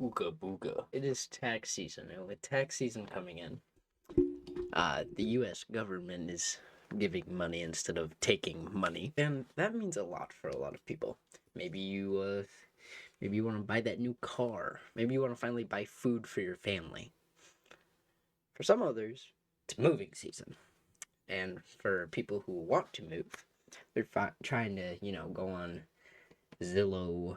Ooga booga. It is tax season, and with tax season coming in, the U.S. government is giving money instead of taking money, and that means a lot for a lot of people. Maybe you want to buy that new car. Maybe you want to finally buy food for your family. For some others, it's moving season, and for people who want to move, they're trying to go on Zillow,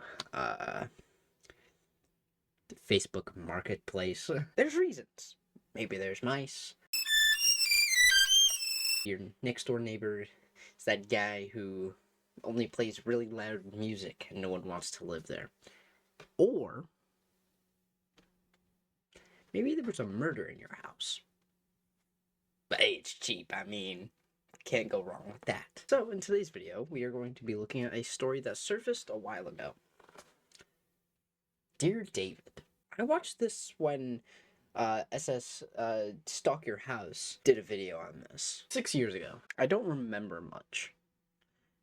Facebook Marketplace. There's reasons. Maybe there's mice. Your next door neighbor is that guy who only plays really loud music and no one wants to live there. Or maybe there was a murder in your house. But hey, it's cheap. I mean, can't go wrong with that. So in today's video, we are going to be looking at a story that surfaced a while ago. Dear David. I watched this when SS Stalk Your House did a video on this 6 years ago. I don't remember much,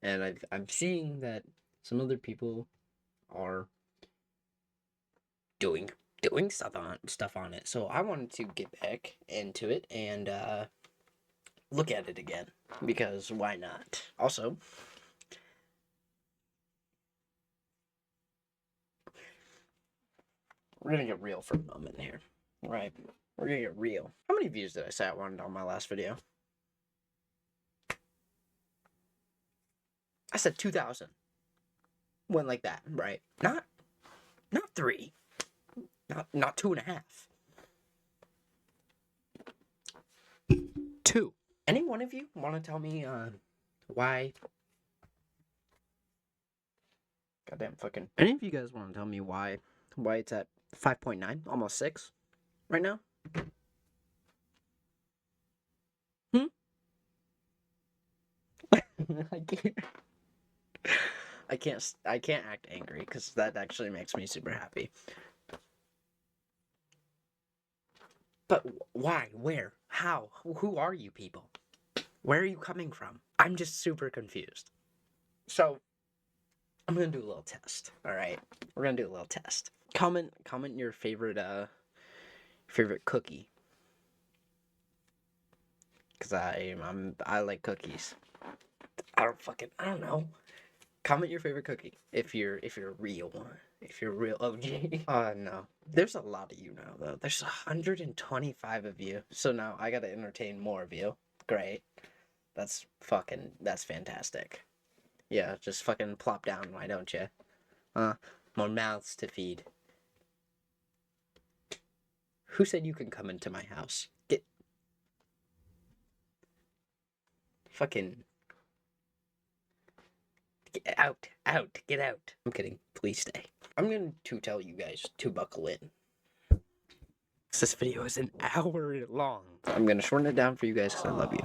and I'm seeing that some other people are doing stuff on it. So I wanted to get back into it and look at it again, because why not? Also, we're gonna get real for a moment here. Right. We're gonna get real. How many views did I say I wanted on my last video? I said 2,000. Went like that, right? Not 3. Not 2.5. 2. Any one of you want to tell me why? Goddamn fucking. Any of you guys want to tell me why it's at 5.9, almost 6 right now? I can't act angry because that actually makes me super happy. But why? Where? How? Who are you people? Where are you coming from? I'm just super confused. So, I'm gonna do a little test. All right, we're gonna do a little test. Comment your favorite cookie. Cause I like cookies. I don't know. Comment your favorite cookie if you're a real one. If you're a real OG. No. There's a lot of you now though. There's 125 of you. So now I gotta entertain more of you. Great. That's fantastic. Yeah, just fucking plop down, why don't you? More mouths to feed. Who said you can come into my house? Get fucking get out, get out. I'm kidding. Please stay. I'm going to tell you guys to buckle in. This video is an hour long. I'm gonna shorten it down for you guys because I love you.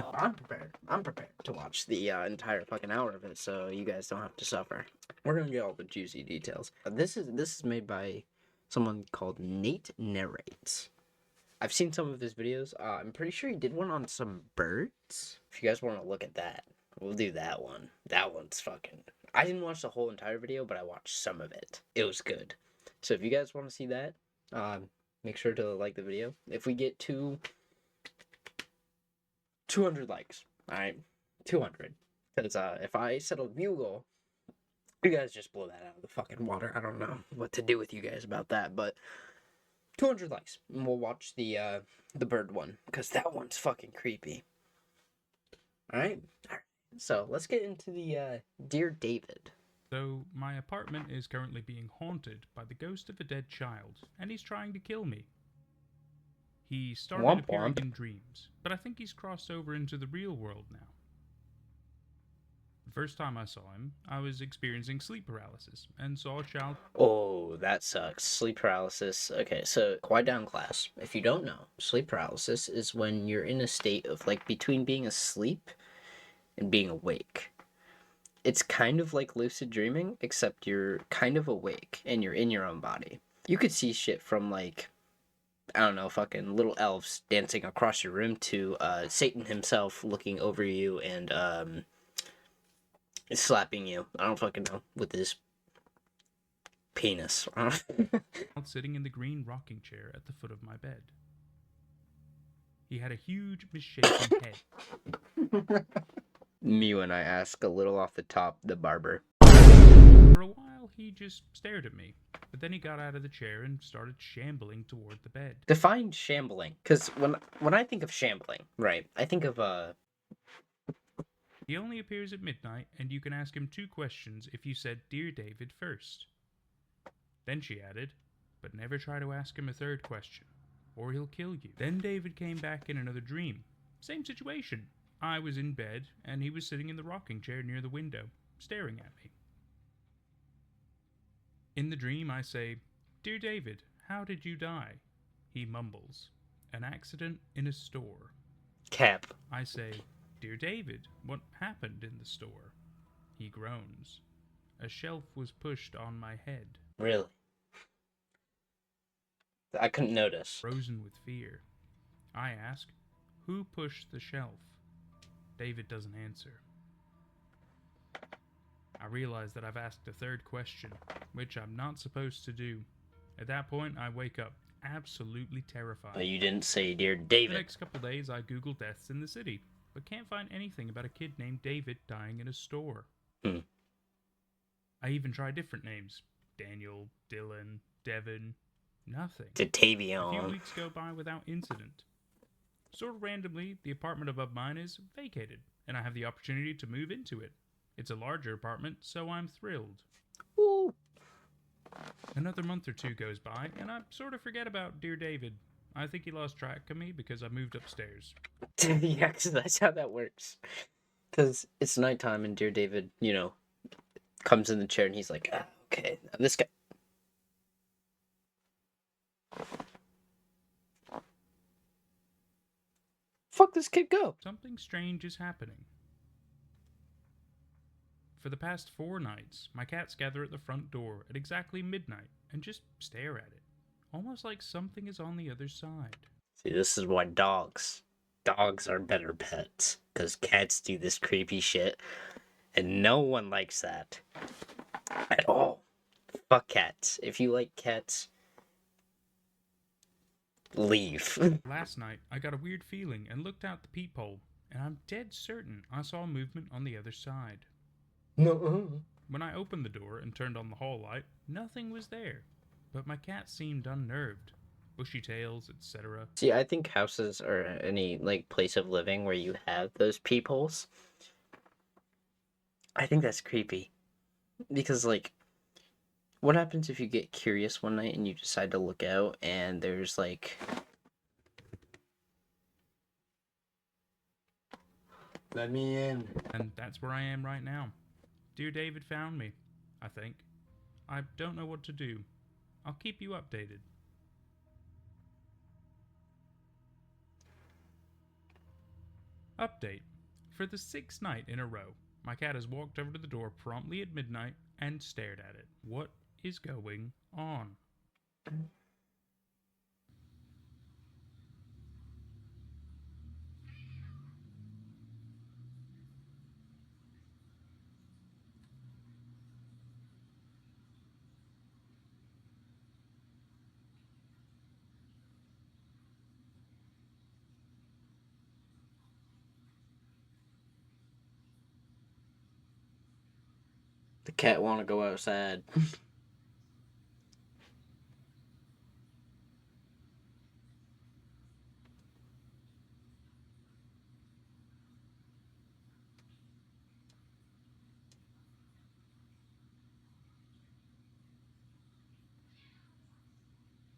I'm prepared to watch the entire fucking hour of it, so you guys don't have to suffer. We're gonna get all the juicy details. This is made by someone called Nat Narrates. I've seen some of his videos. I'm pretty sure he did one on some birds. If you guys want to look at that, we'll do that one. That one's fucking. I didn't watch the whole entire video, but I watched some of it. It was good. So if you guys want to see that, make sure to like the video. If we get to 200 likes, alright? 200. Because if I set a view goal, you guys just blow that out of the fucking water. I don't know what to do with you guys about that, but 200 likes. And we'll watch the bird one, because that one's fucking creepy. Alright? Alright. So, let's get into the Dear David. So, my apartment is currently being haunted by the ghost of a dead child, and he's trying to kill me. He started appearing in dreams, but I think he's crossed over into the real world now. The first time I saw him, I was experiencing sleep paralysis, and saw a child... Oh, that sucks. Sleep paralysis. Okay, so quiet down, class. If you don't know, sleep paralysis is when you're in a state of, like, between being asleep and being awake. It's kind of like lucid dreaming, except you're kind of awake and you're in your own body. You could see shit from, like, I don't know, fucking little elves dancing across your room to Satan himself looking over you and slapping you. I don't fucking know, with his penis. Sitting in the green rocking chair at the foot of my bed. He had a huge, misshapen head. Me when I ask a little off the top, the barber. For a while, he just stared at me, but then he got out of the chair and started shambling toward the bed. Define shambling, because when I think of shambling, right, I think of He only appears at midnight, and you can ask him 2 questions if you said "Dear David" first. Then she added, but never try to ask him a 3rd question, or he'll kill you. Then David came back in another dream. Same situation. I was in bed, and he was sitting in the rocking chair near the window, staring at me. In the dream, I say, "Dear David, how did you die?" He mumbles, "An accident in a store." Cap. I say, "Dear David, what happened in the store?" He groans. "A shelf was pushed on my head." Really? I couldn't notice. Frozen with fear. I ask, "Who pushed the shelf?" David doesn't answer. I realize that I've asked a 3rd question, which I'm not supposed to do. At that point, I wake up, absolutely terrified. But you didn't say "Dear The David." next couple days, I Google deaths in the city, but can't find anything about a kid named David dying in a store. I even try different names. Daniel, Dylan, Devin. Nothing. A few Datavion. weeks go by without incident. Sort of randomly, the apartment above mine is vacated, and I have the opportunity to move into it. It's a larger apartment, so I'm thrilled. Ooh. Another month or 2 goes by, and I sort of forget about Dear David. I think he lost track of me because I moved upstairs. Yeah, because that's how that works. Because it's nighttime and Dear David, you know, comes in the chair and he's like, "Ah, okay, now this guy." Fuck this kid go. Something strange is happening. For the past 4 nights, my cats gather at the front door at exactly midnight and just stare at it, almost like something is on the other side. See, this is why dogs are better pets. Because cats do this creepy shit. And no one likes that. At all. Fuck cats. If you like cats, leave. Last night, I got a weird feeling and looked out the peephole, and I'm dead certain I saw movement on the other side. No. When I opened the door and turned on the hall light, nothing was there, but my cat seemed unnerved. Bushy tails, etc. See, I think houses or any, like, place of living where you have those peepholes, I think that's creepy. Because, like, what happens if you get curious one night and you decide to look out and there's, like... Let me in. And that's where I am right now. Dear David found me, I think. I don't know what to do. I'll keep you updated. Update. For the 6th night in a row, my cat has walked over to the door promptly at midnight and stared at it. What is going on? The cat want to go outside.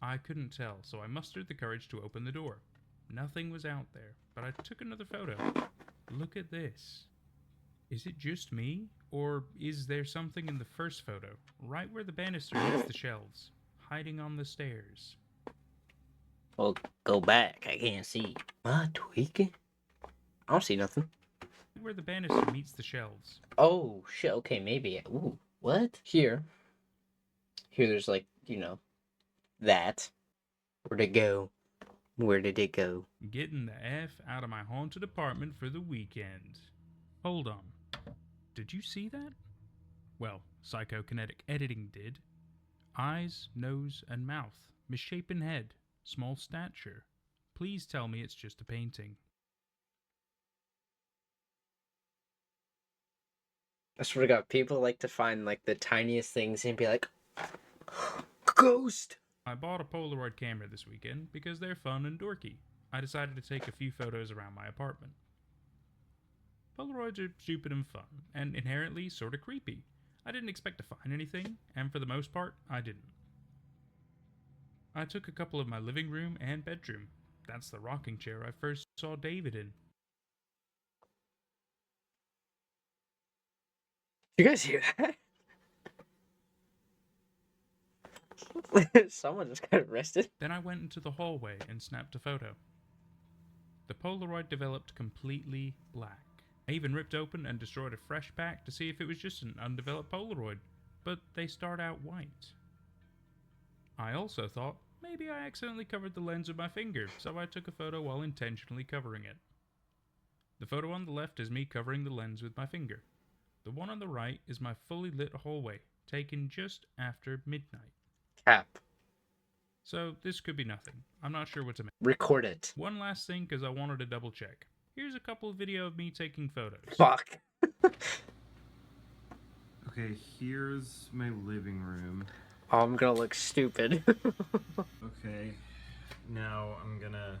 I couldn't tell, so I mustered the courage to open the door. Nothing was out there, but I took another photo. Look at this. Is it just me, or is there something in the first photo, right where the banister hits the shelves, hiding on the stairs? Well, go back. I can't see. Am I tweaking? I don't see nothing. Where the banister meets the shelves. Oh, shit. Okay, maybe. Ooh, what? Here there's, like, you know, that. Where'd it go? Where did it go? Getting the F out of my haunted apartment for the weekend. Hold on. Did you see that? Well, psychokinetic editing did. Eyes, nose, and mouth. Misshapen head. Small stature. Please tell me it's just a painting. I swear to God, people like to find like the tiniest things and be like, ghost! I bought a Polaroid camera this weekend because they're fun and dorky. I decided to take a few photos around my apartment. Polaroids are stupid and fun, and inherently sort of creepy. I didn't expect to find anything, and for the most part, I didn't. I took a couple of my living room and bedroom. That's the rocking chair I first saw David in. You guys hear that? Someone just got arrested. Then I went into the hallway and snapped a photo. The Polaroid developed completely black. I even ripped open and destroyed a fresh pack to see if it was just an undeveloped Polaroid, but they start out white. I also thought maybe I accidentally covered the lens with my finger, so I took a photo while intentionally covering it. The photo on the left is me covering the lens with my finger. The one on the right is my fully lit hallway, taken just after midnight. Cap. So this could be nothing. I'm not sure what to make. Record it. One last thing, because I wanted to double check. Here's a couple of video of me taking photos. Fuck. Okay, here's my living room. Oh, I'm gonna look stupid. Okay, now I'm gonna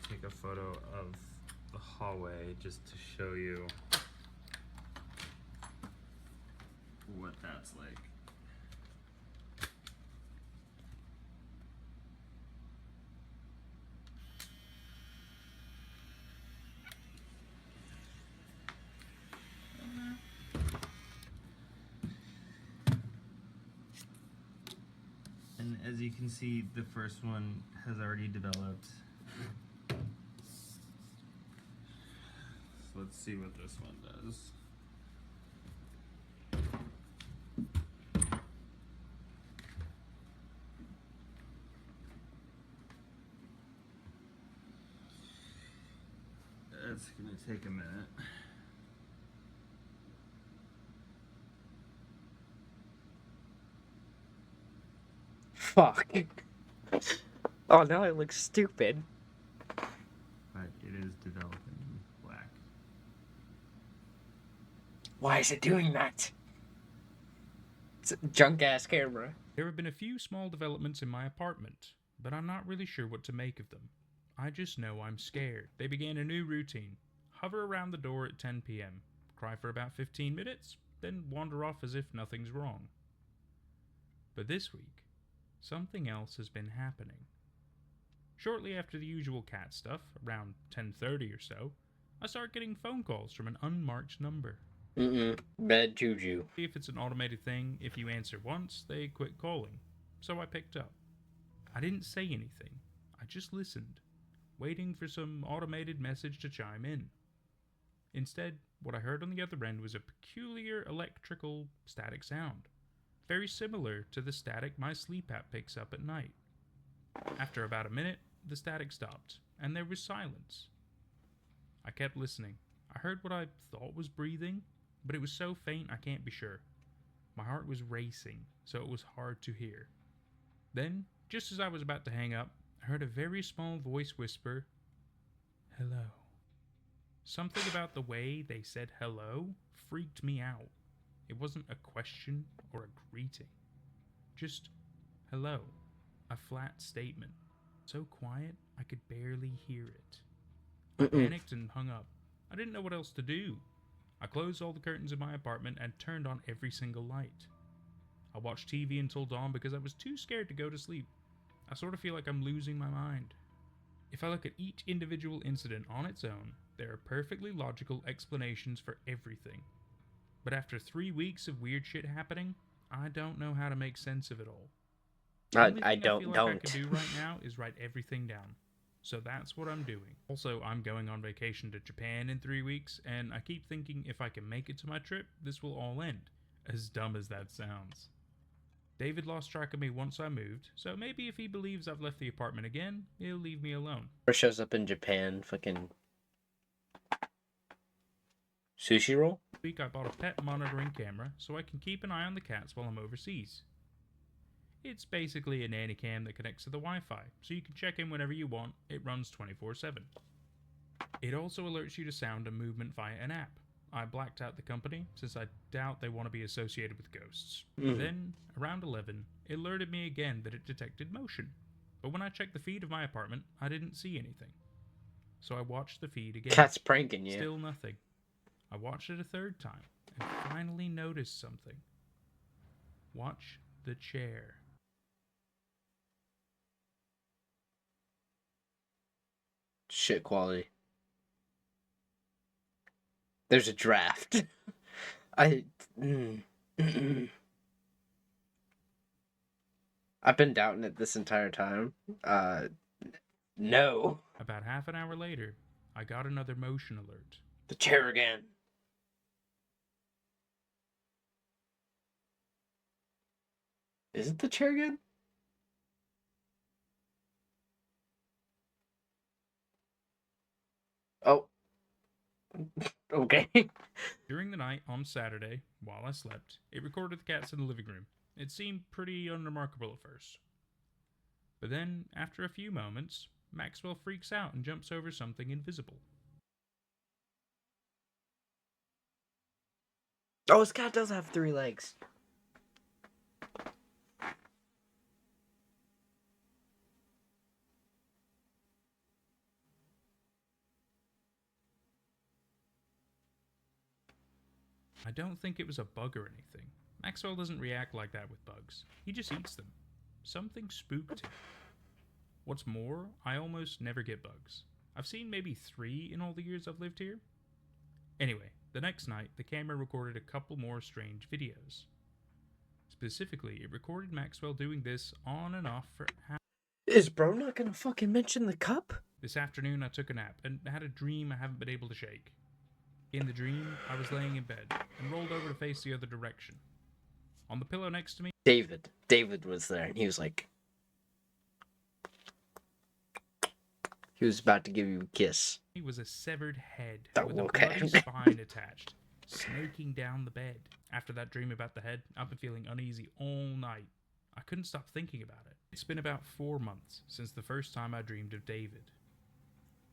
take a photo of the hallway just to show you what that's like. And as you can see, the first one has already developed. So let's see what this one does. It's gonna take a minute. Fuck. Oh, now I look stupid. But it is developing black. Why is it doing that? It's a junk-ass camera. There have been a few small developments in my apartment, but I'm not really sure what to make of them. I just know I'm scared. They began a new routine. Hover around the door at 10 p.m., cry for about 15 minutes, then wander off as if nothing's wrong. But this week, something else has been happening. Shortly after the usual cat stuff, around 10:30 or so, I start getting phone calls from an unmarked number. Bad juju. See if it's an automated thing. If you answer once, they quit calling. So I picked up. I didn't say anything. I just listened, waiting for some automated message to chime in. Instead, what I heard on the other end was a peculiar electrical static sound, very similar to the static my sleep app picks up at night. After about a minute, the static stopped, and there was silence. I kept listening. I heard what I thought was breathing, but it was so faint I can't be sure. My heart was racing, so it was hard to hear. Then, just as I was about to hang up, I heard a very small voice whisper, "Hello." Something about the way they said hello freaked me out. It wasn't a question or a greeting. Just hello. A flat statement. So quiet, I could barely hear it. I panicked and hung up. I didn't know what else to do. I closed all the curtains in my apartment and turned on every single light. I watched TV until dawn because I was too scared to go to sleep. I sort of feel like I'm losing my mind. If I look at each individual incident on its own, there are perfectly logical explanations for everything. But after 3 weeks of weird shit happening, I don't know how to make sense of it all. The only thing I feel like I can do right now is write everything down. So that's what I'm doing. Also, I'm going on vacation to Japan in 3 weeks, and I keep thinking if I can make it to my trip, this will all end. As dumb as that sounds. David lost track of me once I moved, so maybe if he believes I've left the apartment again, he'll leave me alone. Or shows up in Japan, fucking Sushi roll? Week I bought a pet monitoring camera so I can keep an eye on the cats while I'm overseas. It's basically a nanny cam that connects to the Wi-Fi, so you can check in whenever you want. It runs 24/7. It also alerts you to sound and movement via an app. I blacked out the company, since I doubt they want to be associated with ghosts. Then, around 11, it alerted me again that it detected motion. But when I checked the feed of my apartment, I didn't see anything. So I watched the feed again. Cat's pranking you. Still nothing. I watched it a third time, and finally noticed something. Watch the chair. Shit quality. There's a draft. I've been doubting it this entire time. No. About half an hour later, I got another motion alert. The chair again. Is it the chair again? Oh. Okay. During the night on Saturday, while I slept, it recorded the cats in the living room. It seemed pretty unremarkable at first. But then, after a few moments, Maxwell freaks out and jumps over something invisible. Oh, his cat does have 3 legs. I don't think it was a bug or anything. Maxwell doesn't react like that with bugs. He just eats them. Something spooked him. What's more, I almost never get bugs. I've seen maybe 3 in all the years I've lived here. Anyway, the next night, the camera recorded a couple more strange videos. Specifically, it recorded Maxwell doing this on and off for hours. Is bro not gonna fucking mention the cup? This afternoon, I took a nap and had a dream I haven't been able to shake. In the dream, I was laying in bed and rolled over to face the other direction. On the pillow next to me, David was there, and he was like... He was about to give you a kiss. was a severed head with Oh, a okay. bloody spine attached, snaking down the bed. After that dream about the head, I've been feeling uneasy all night. I couldn't stop thinking about it. It's been about 4 months since the first time I dreamed of David.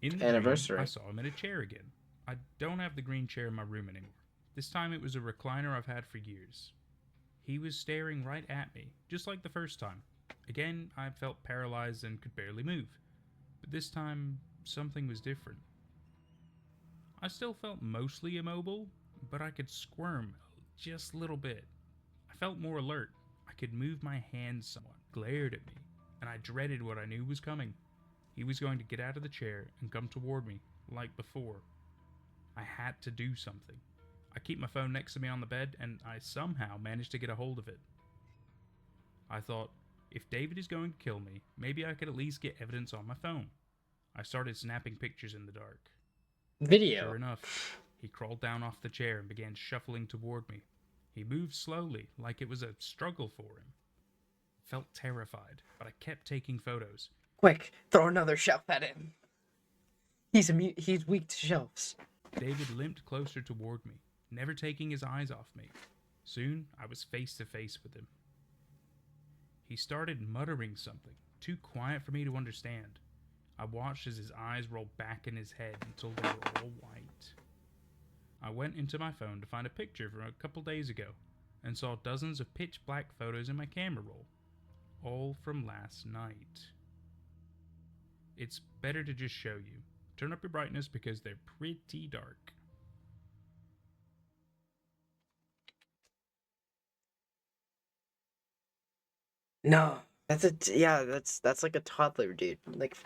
In the Anniversary. dream, I saw him in a chair again. I don't have the green chair in my room anymore. This time it was a recliner I've had for years. He was staring right at me, just like the first time. Again, I felt paralyzed and could barely move. But this time, something was different. I still felt mostly immobile, but I could squirm just a little bit. I felt more alert. I could move my hands somewhat. Glared at me, and I dreaded what I knew was coming. He was going to get out of the chair and come toward me, like before. I had to do something. I keep my phone next to me on the bed, and I somehow managed to get a hold of it. I thought, if David is going to kill me, maybe I could at least get evidence on my phone. I started snapping pictures in the dark. Video. Sure enough, he crawled down off the chair and began shuffling toward me. He moved slowly, like it was a struggle for him. I felt terrified, but I kept taking photos. Quick, throw another shelf at him. He's weak to shelves. David limped closer toward me, never taking his eyes off me. Soon, I was face to face with him. He started muttering something, too quiet for me to understand. I watched as his eyes rolled back in his head until they were all white. I went into my phone to find a picture from a couple days ago, and saw dozens of pitch black photos in my camera roll, all from last night. It's better to just show you. Turn up your brightness because they're pretty dark. No, that's like a toddler, dude. Like,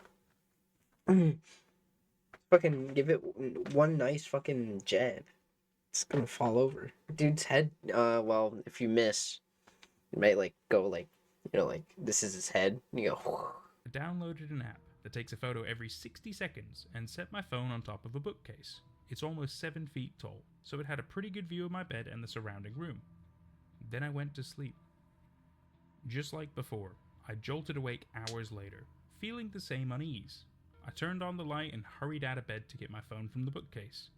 fucking give it one nice fucking jab. It's gonna fall over. Dude's head. Well, if you miss, it might like go like, like this is his head. And you go. I downloaded an app that takes a photo every 60 seconds and set my phone on top of a bookcase. It's almost 7 feet tall, so it had a pretty good view of my bed and the surrounding room. Then I went to sleep. Just like before, I jolted awake hours later, feeling the same unease. I turned on the light and hurried out of bed to get my phone from the bookcase.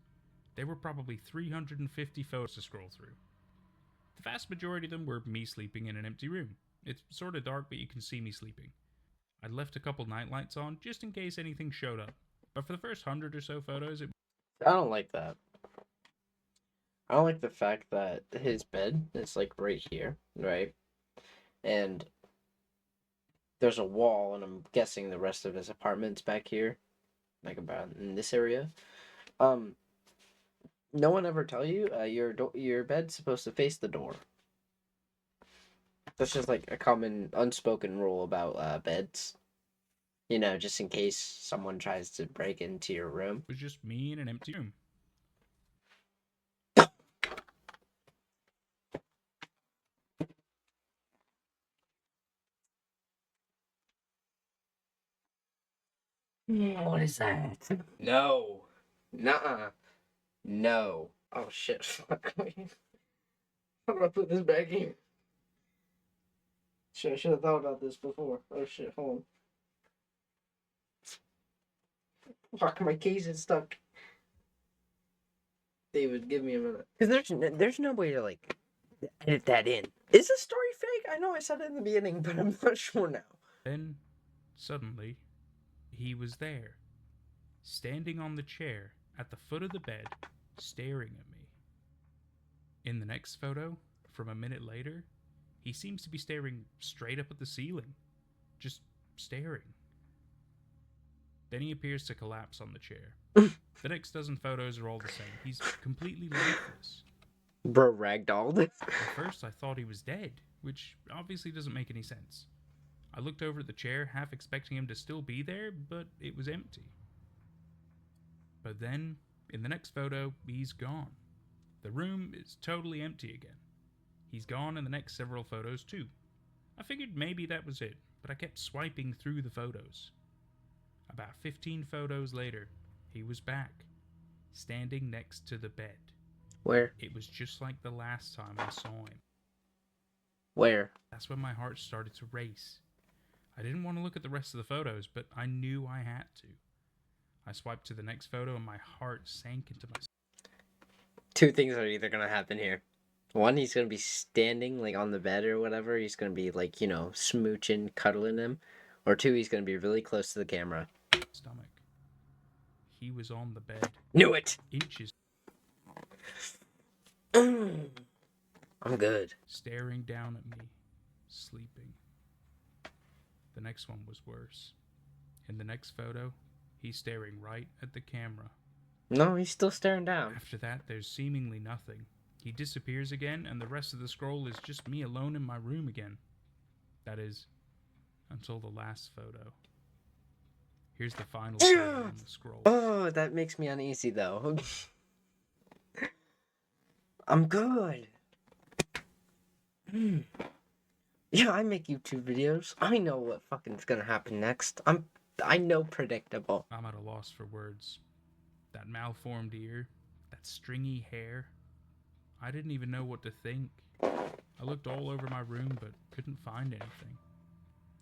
There were probably 350 photos to scroll through. The vast majority of them were me sleeping in an empty room. It's sort of dark, but you can see me sleeping. I'd left a couple night lights on just in case anything showed up. But for the first 100 or so photos, I don't like that. I don't like the fact that his bed is like right here, right? And there's a wall, and I'm guessing the rest of his apartment's back here, like about in this area. No one ever tell you your bed's supposed to face the door. That's just like a common unspoken rule about beds. You know, just in case someone tries to break into your room. it was just me in an empty room. What is that? No. Nuh-uh. No. Oh shit. Fuck me. How do I put this back in? Shit, I should have thought about this before. Oh shit, hold on. Fuck, my keys is stuck. David, give me a minute. Because there's no way to, like, edit that in. Is the story fake? I know I said it in the beginning, but I'm not sure now. Then, suddenly, he was there, standing on the chair at the foot of the bed, staring at me. In the next photo, from a minute later, he seems to be staring straight up at the ceiling, just staring. Then he appears to collapse on the chair. The next dozen photos are all the same. He's completely lifeless. Bro, ragdolled. At first, I thought he was dead, which obviously doesn't make any sense. I looked over at the chair, half expecting him to still be there, but it was empty. But then, in the next photo, he's gone. The room is totally empty again. He's gone in the next several photos too. I figured maybe that was it, but I kept swiping through the photos. About 15 photos later, he was back, standing next to the bed. Where? It was just like the last time I saw him. Where? That's when my heart started to race. I didn't want to look at the rest of the photos, but I knew I had to. I swiped to the next photo and my heart sank into my... Two things are either gonna happen here. One, he's gonna be standing, like, on the bed or whatever. He's gonna be, like, you know, smooching, cuddling him. Or two, he's gonna be really close to the camera. stomach. He was on the bed. Knew it! Inches. I'm good. Staring down at me, sleeping. The next one was worse. In the next photo, he's staring right at the camera. No, he's still staring down. After that, there's seemingly nothing. He disappears again, and the rest of the scroll is just me alone in my room again. That is, until the last photo. Here's the final photo on the scroll. Oh, that makes me uneasy, though. I'm good. Yeah, I make YouTube videos. I know what fucking's gonna happen next. I know predictable. I'm at a loss for words. That malformed ear, that stringy hair. I didn't even know what to think. I looked all over my room, but couldn't find anything.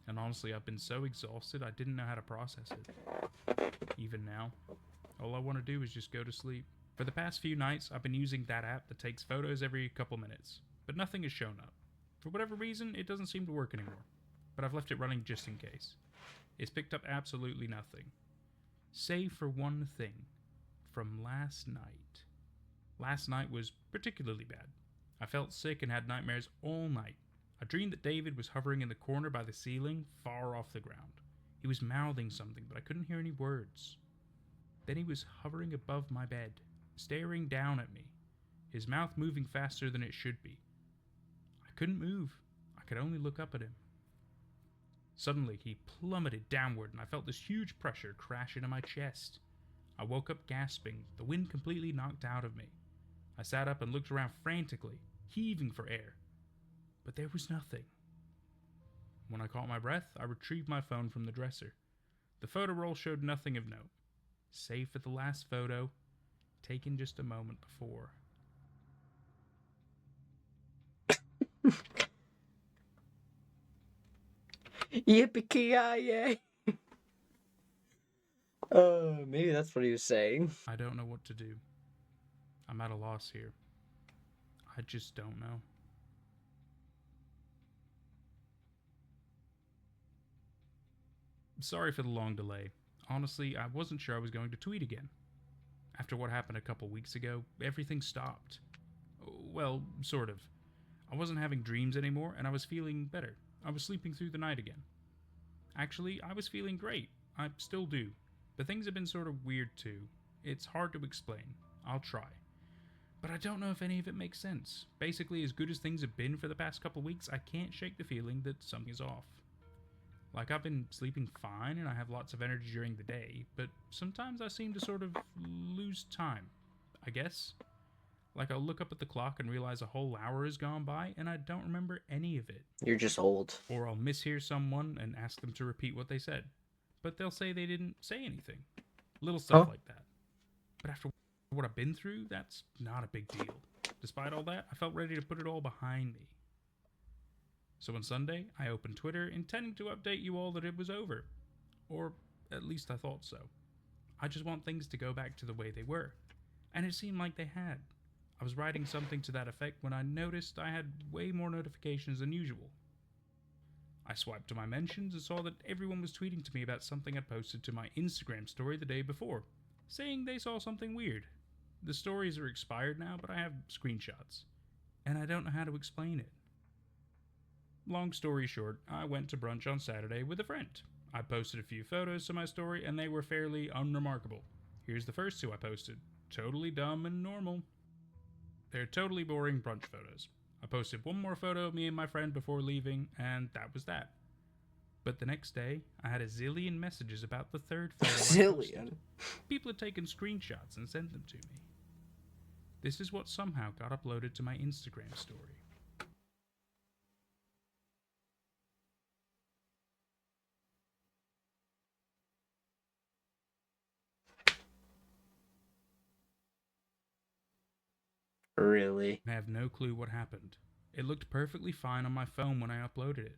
And honestly, I've been so exhausted, I didn't know how to process it. Even now, all I want to do is just go to sleep. For the past few nights, I've been using that app that takes photos every couple minutes, but nothing has shown up. For whatever reason, it doesn't seem to work anymore, but I've left it running just in case. It's picked up absolutely nothing. Save for one thing. From last night. Last night was particularly bad. I felt sick and had nightmares all night. I dreamed that David was hovering in the corner by the ceiling, far off the ground. He was mouthing something, but I couldn't hear any words. Then he was hovering above my bed, staring down at me, his mouth moving faster than it should be. I couldn't move. I could only look up at him. Suddenly, he plummeted downward, and I felt this huge pressure crash into my chest. I woke up gasping, the wind completely knocked out of me. I sat up and looked around frantically, heaving for air. But there was nothing. When I caught my breath, I retrieved my phone from the dresser. The photo roll showed nothing of note, save for the last photo, taken just a moment before. Yippee-ki-yay! Maybe that's what he was saying. I don't know what to do. I'm at a loss here. I just don't know. Sorry for the long delay. Honestly, I wasn't sure I was going to tweet again. After what happened a couple weeks ago, everything stopped. Well, sort of. I wasn't having dreams anymore, and I was feeling better. I was sleeping through the night again. Actually, I was feeling great. I still do. But things have been sort of weird too. It's hard to explain. I'll try. But I don't know if any of it makes sense. Basically, as good as things have been for the past couple weeks, I can't shake the feeling that something is off. Like, I've been sleeping fine and I have lots of energy during the day, but sometimes I seem to sort of lose time, I guess. Like, I'll look up at the clock and realize a whole hour has gone by and I don't remember any of it. You're just old. Or I'll mishear someone and ask them to repeat what they said, but they'll say they didn't say anything. Little stuff like that. But after what I've been through, that's not a big deal. Despite all that, I felt ready to put it all behind me. So on Sunday, I opened Twitter, intending to update you all that it was over. Or at least I thought so. I just want things to go back to the way they were. And it seemed like they had. I was writing something to that effect when I noticed I had way more notifications than usual. I swiped to my mentions and saw that everyone was tweeting to me about something I'd posted to my Instagram story the day before, saying they saw something weird. The stories are expired now, but I have screenshots. And I don't know how to explain it. Long story short, I went to brunch on Saturday with a friend. I posted a few photos to my story and they were fairly unremarkable. Here's the first two I posted. Totally dumb and normal. They're totally boring brunch photos. I posted one more photo of me and my friend before leaving, and that was that. But the next day, I had a zillion messages about the third photo. Zillion? People had taken screenshots and sent them to me. This is what somehow got uploaded to my Instagram story. Really? I have no clue what happened. It looked perfectly fine on my phone when I uploaded it.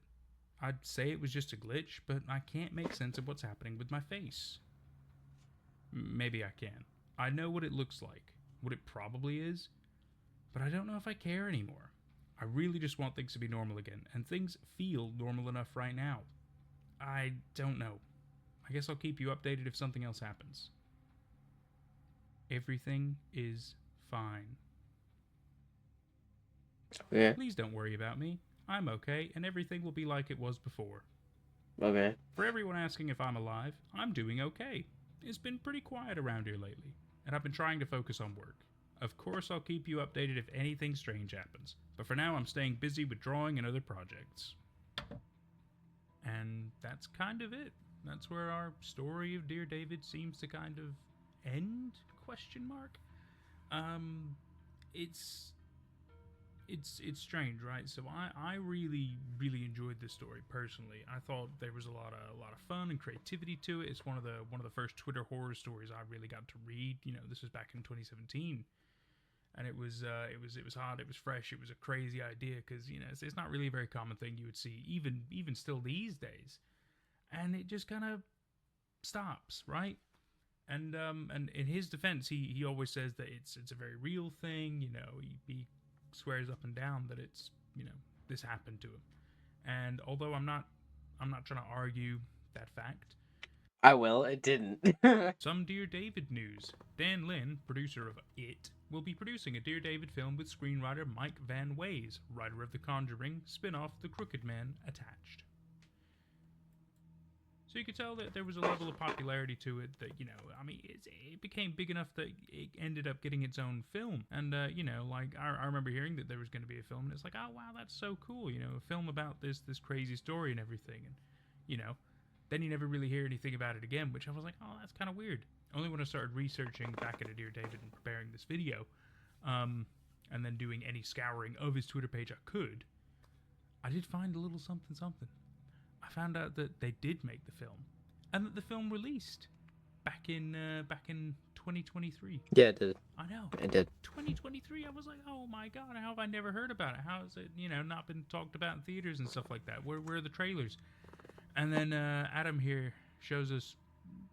I'd say it was just a glitch, but I can't make sense of what's happening with my face. Maybe I can. I know what it looks like, what it probably is, but I don't know if I care anymore. I really just want things to be normal again, and things feel normal enough right now. I don't know. I guess I'll keep you updated if something else happens. Everything is fine. Okay. Please don't worry about me. I'm okay, and everything will be like it was before. Okay. For everyone asking if I'm alive, I'm doing okay. It's been pretty quiet around here lately, and I've been trying to focus on work. Of course, I'll keep you updated if anything strange happens, but for now I'm staying busy with drawing and other projects. And that's kind of it. That's where our story of Dear David seems to kind of end? Question mark. It's strange, right? So I really enjoyed this story personally. I thought there was a lot of fun and creativity to it. It's one of the first Twitter horror stories I really got to read. You know, this was back in 2017, and it was hot, it was fresh, it was a crazy idea because you know it's not really a very common thing you would see even still these days, and it just kind of stops, right? And in his defense, he always says that it's a very real thing. You know, he swears up and down that it's, you know, this happened to him. And although I'm not trying to argue that fact, I will. It didn't. some Dear David news. Dan Lin, producer of It, will be producing a Dear David film with screenwriter Mike Van Ways, writer of The Conjuring spin-off The Crooked Man, attached. So you could tell that there was a level of popularity to it that, you know, I mean, it became big enough that it ended up getting its own film. And, you know, like, I remember hearing that there was going to be a film, and it's like, oh, wow, that's so cool, you know, a film about this crazy story and everything. And, you know, then you never really hear anything about it again, which I was like, oh, that's kind of weird. Only when I started researching back at a Dear David and preparing this video, and then doing any scouring of his Twitter page I could, I did find a little something. I found out that they did make the film, and that the film released back in 2023. Yeah, it did. I know. It did. 2023. I was like, oh my god, how have I never heard about it? How has it, you know, not been talked about in theaters and stuff like that? Where are the trailers? And then Adam here shows us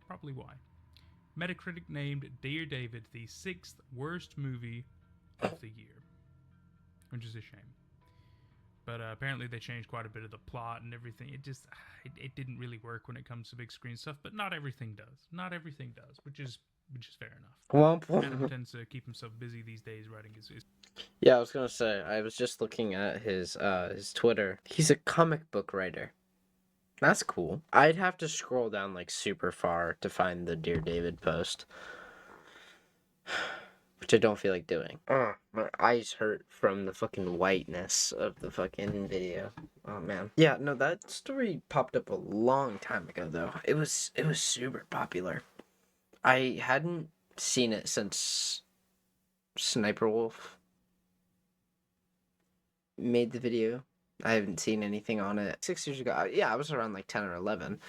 probably why. Metacritic named Dear David the 6th worst movie of the year, which is a shame. But apparently they changed quite a bit of the plot and everything. It didn't really work when it comes to big screen stuff. But not everything does. Not everything does, which is fair enough. Adam tends to keep himself busy these days writing his. Yeah, I was gonna say. I was just looking at his Twitter. He's a comic book writer. That's cool. I'd have to scroll down like super far to find the Dear David post. Which I don't feel like doing. My eyes hurt from the fucking whiteness of the fucking video. Oh man. Yeah, no, that story popped up a long time ago though. It was super popular. I hadn't seen it since Sniper Wolf made the video. I haven't seen anything on it. 6 years ago. Yeah, I was around like 10 or 11.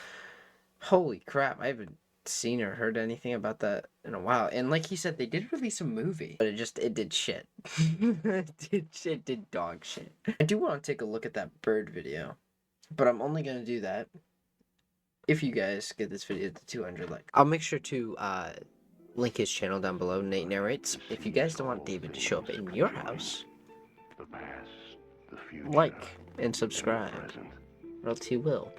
Holy crap, I haven't seen or heard anything about that in a while. And like he said, they did release a movie, but it did shit. It did dog shit. I do want to take a look at that bird video, but I'm only gonna do that if you guys get this video to 200 likes. I'll make sure to link his channel down below, Nate Narrates. If you guys don't want David to show up in your house, like and subscribe, or else he will.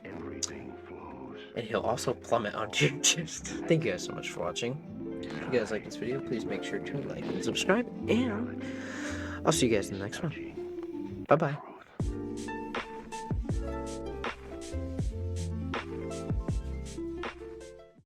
And he'll also plummet onto your chest. Thank you guys so much for watching. If you guys like this video, please make sure to like and subscribe. And I'll see you guys in the next one. Bye-bye.